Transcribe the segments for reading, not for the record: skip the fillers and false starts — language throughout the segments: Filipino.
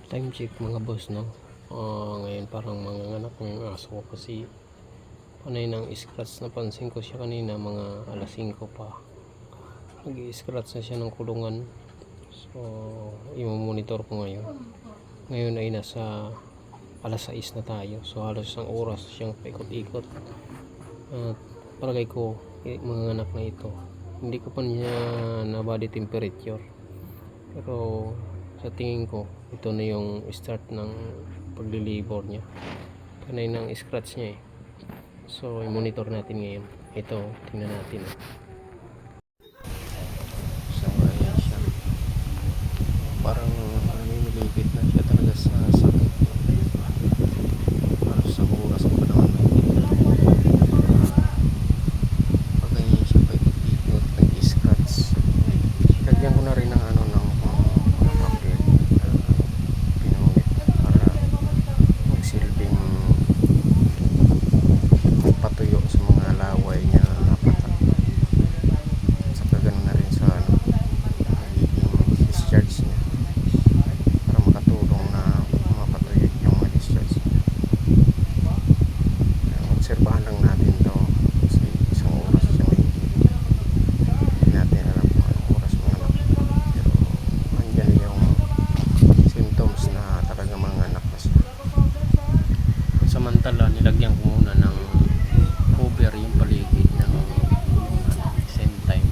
Time check mga boss, no. Ngayon parang manganganak ng aso ko kasi panay ng scratch. Napansin ko siya kanina mga alas 5 pa, nag-i-scratch na siya ng kulungan. So i-monitor ko ngayon ay nasa alas 6 na tayo, so halos isang oras siyang paikot-ikot. At palagay ko manganganak na ito. Hindi ko pa niya na body temperature, pero sa tingin ko ito na yung start ng paglilibor niya. Panay ng scratch niya so i-monitor natin ngayon. Ito, tingnan natin. So ayan siya, parang lumilipit na siya talaga sa sakit. Para sa oras ko pa naman pag ganyan siya pa ikot-ikot nag-scratch. Lagyan ko na rin ng ng mga papel pinunit para magsilbing patuyo sa mga laway niya napatak. Saka ganun na rin sa magiging discharge niya para makatulong na mapatuyo yung mga discharge niya. Obserbahan lang natin to kasi isang oras siya mahigit. Hindi natin alam kung anong oras manganak, pero andyan yung symptoms na talaga manganak na siya. Samantala nilagyan ko muna ng cover yung paligid ng same time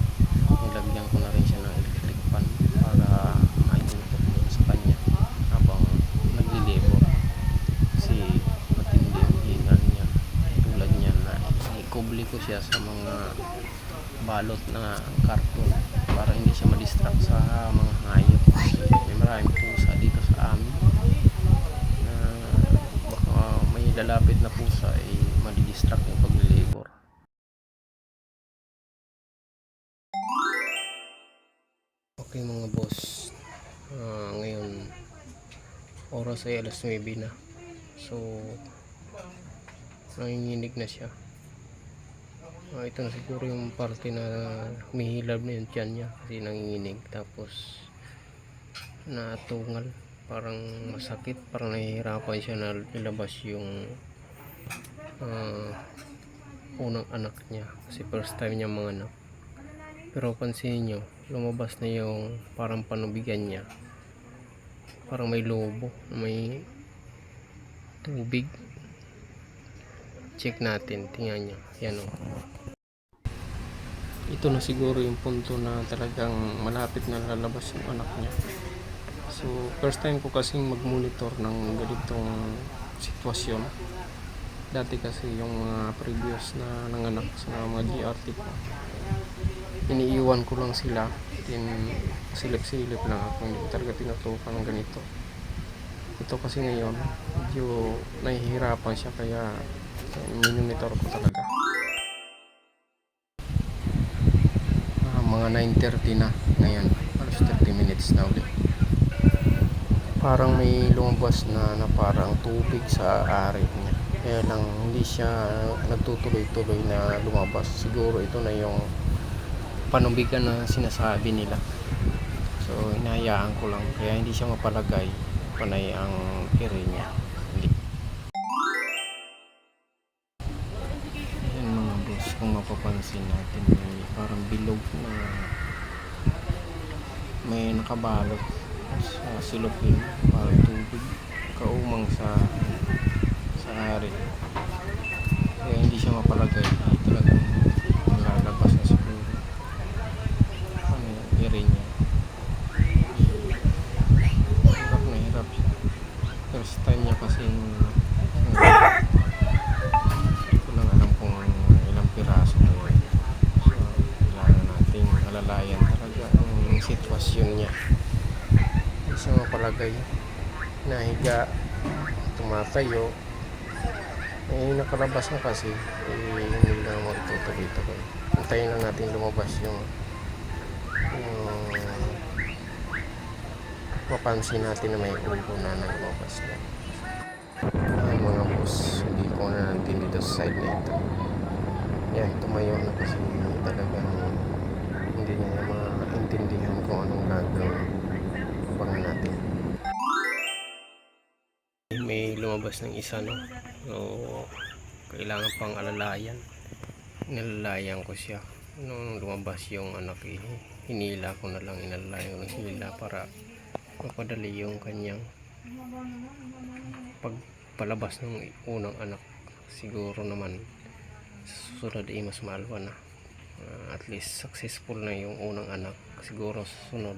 nilagyan ko na rin siya ng electric fan para maiutot din sa kanya habang naglilibor, kasi matindi ang hingal niya. Tulad niya na ikubli ko siya sa mga balot na karton para hindi siya madistract sa mga hayop. May maraming pusa dito sa amin na baka may lalapit na pusa ay madidistract yung paglilibor. Okay mga boss, ngayon oras ay alas 9 na, so nanginginig na siya. Ito na siguro yung parte na humihilab na yung tiyan niya kasi nanginginig, tapos natungal, parang masakit, parang nahihirapan siya na ilabas yung unang anak niya kasi first time niya manganak. Pero pansinin nyo, lumabas na yung parang panubigan niya, parang may lobo, may tubig. Check natin, tingnan nyo, yan o. Ito na siguro yung punto na talagang malapit na lalabas yung anak niya. So first time ko kasing mag-monitor ng ganitong sitwasyon. Dati kasi yung mga previous na nanganak sa mga GRT ko, iniiwan ko lang sila, din silip-silip lang ako, hindi ko talaga tinutukan ng ganito. Ito kasi ngayon medyo nahihirapan siya, kaya minonitor ko talaga. Mga 9:30 na ngayon, halos 30 minutes na ulit. Parang may lumabas na parang tubig sa ari niya, kaya lang hindi siya nagtutuloy-tuloy na lumabas. Siguro ito na yung panubigan na sinasabi nila, so hinahayaan ko lang, kaya hindi siya mapalagay panay ang ere niya. Hindi. Ayan mga boss, kung mapapansin natin may parang bilog na may nakabalot sa silopin, parang tubig kaumang sa ari, kaya hindi siya mapalagay. Talagang lalabas na siguro ano yung ere niya. Hirap siya, first time niya kasi hindi ko lang alam kung ilang piraso na yun. So kailangan nating alalayan talaga yung sitwasyon niya. Hindi siya mapalagay, nahiga, tumatayo, nakalabas na kasi, hindi na magtutuloy-tuloy. Hintayin lang natin lumabas yung mapansin natin na may ulo na lumabas na. Ayan mga boss, hindi ko na natin dito sa side na ito. Yan, tumayo na kasi talagang hindi niya maintindihan kung anong gagawin. Abangan natin. may lumabas ng isa, no? So, kailangan pang alalayan. Inalalayan ko siya. Nung lumabas yung anak, hinila ko na lang, inalalayan ko ng hila para mapadali yung kanyang pagpalabas ng unang anak. Siguro naman susunod mas maalwa na. At least successful na yung unang anak. Siguro susunod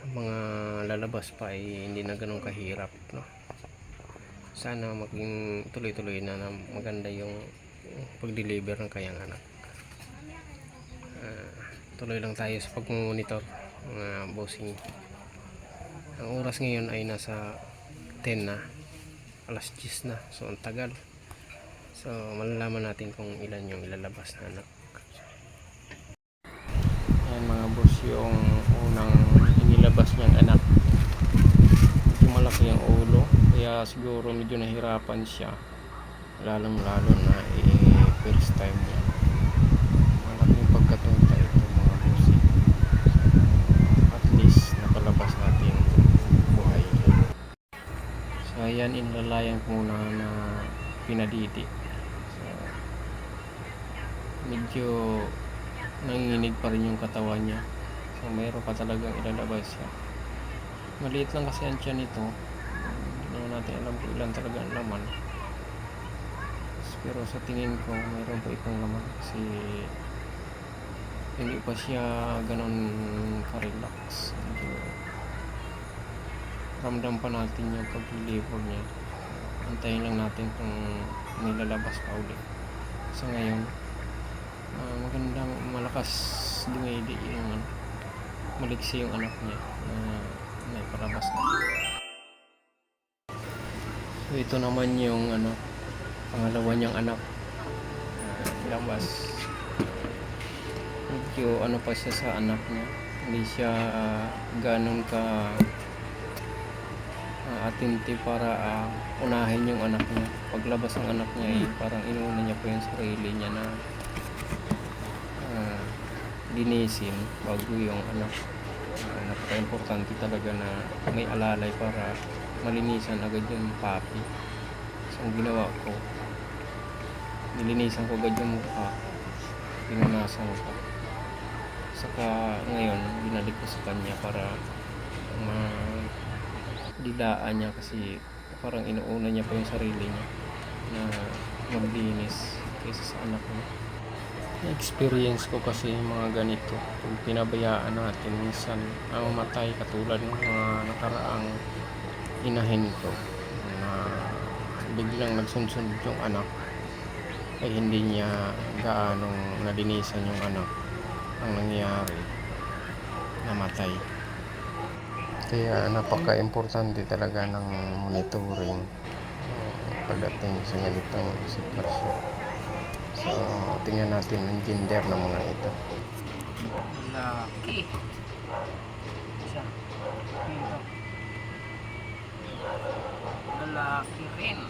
mga lalabas pa ay hindi na ganun kahirap, no? Sana maging tuloy-tuloy na maganda yung pag-deliver ng kayang anak. Tuloy lang tayo sa pag-monitor, mga bossing. Ang oras ngayon ay nasa 10 na, alas 10 na, so ang tagal. So malalaman natin kung ilan yung ilalabas na anak. Ayan mga boss, yung unang inilabas niyang anak. Medyo malaki ang ulo, kaya siguro medyo nahirapan siya, lalong lalo na first time niya. Malaking pagkatunta ito mga boss. At least nakalabas natin buhay. So ayan, inlalayan ko muna na pinadidi. So medyo nanginginig pa rin yung katawan niya. So mayroon pa talagang ilalabas siya. Maliit lang kasi ang tiyan nito. Hindi naman natin alam kung ilan talaga ang laman. Pero sa tingin ko mayroon pa itong laman kasi hindi pa siya ganon ka-relax. Medyo ramdam pa natin yung pag-deliver niya. Antayin lang natin kung may lalabas pa ulit. So ngayon magandang malakas dumidi yung maliksi yung anak niya na may palabas na. So ito naman yung pangalawa niyang anak, labas. Medyo pa siya sa anak niya, hindi siya ganun ka atente para unahin yung anak niya. Paglabas ng anak niya parang inuuna niya po yung sarili niya na linisin bago yung anak. Napaka-importante talaga na may alalay para malinisan agad yung papi. So ang ginawa ko, nilinisan ko agad yung mukha, pinunasan ko, saka ngayon binalik ko sa kanya para dilaan niya kasi parang inuuna niya pa yung sarili niya na maglinis kaysa sa anak niya. Experience ko kasi mga ganito, kung pinabayaan natin minsan mamatay, katulad ng mga nakaraang inahin ko na biglang nagsunod yung anak ay hindi niya gaanong nalinisan yung anak. Ang nangyari, namatay. Kaya napaka-importante talaga ng monitoring pagdating sa ganitong sitwasyon. So tingnan natin ang gender ng mga ito. Lalaki siya, lalaki rin.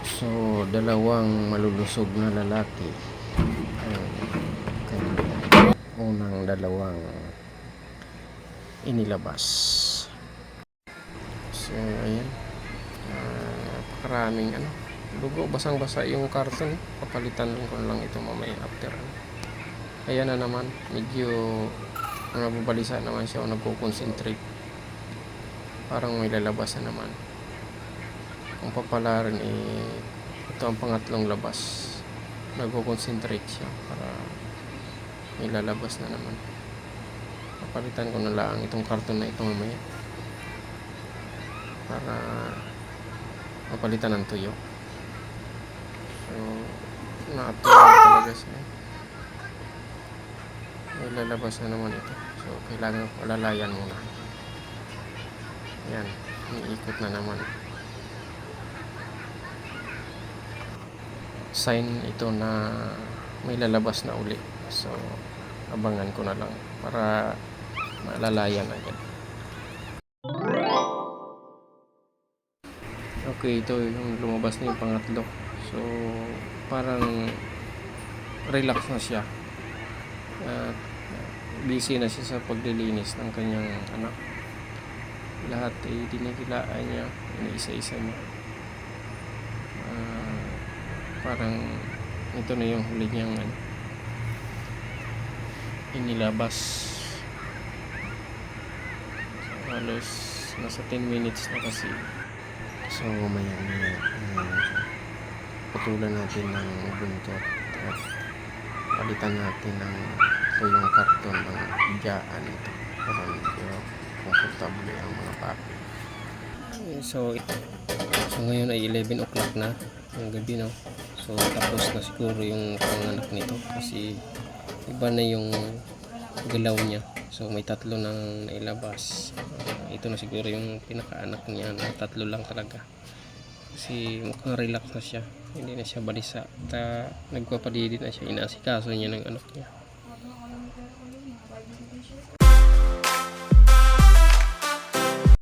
So dalawang malulusog na lalaki unang dalawang inilabas. So ayan, napakaraming dugo, basang-basa yung karton. Papalitan ko lang ito mamaya after. Ayan na naman, medyo nababalisa naman siya o nagko-concentrate. Parang may lalabas na naman. Kung papalarin ito ang pangatlong labas. Nagko-concentrate siya para may lalabas na naman. Papalitan ko na lang itong karton na ito mamaya para mapalitan ng tuyo. So natural talaga siya. May lalabas na naman ito. So kailangan alalayan muna. Yan, iniikot na naman. Sign ito na may lalabas na uli. So abangan ko na lang para maalalayan agad. Okay, ito yung lumabas na yung pangatlo. So parang relax na siya at busy na siya sa paglilinis ng kanyang anak. lahat ay dinidilaan niya, isa-isa niya. Parang ito na yung huli niyang inilabas. So, halos nasa 10 minutes na kasi. So maya putulan natin ng buntot at palitan natin ng tuyong karton ng higaan ito para medyo komportable ang mga papi. So ngayon ay 11 o'clock na ng gabi, no? So tapos na siguro yung panganak nito kasi iba na yung galaw niya. So may tatlo nang nailabas. Ito na siguro yung pinakaanak niya na tatlo lang talaga. Kasi mukhang relax na siya. Hindi na siya balisa. At nagpapadidi na siya. Inaasikaso niya ng anak niya.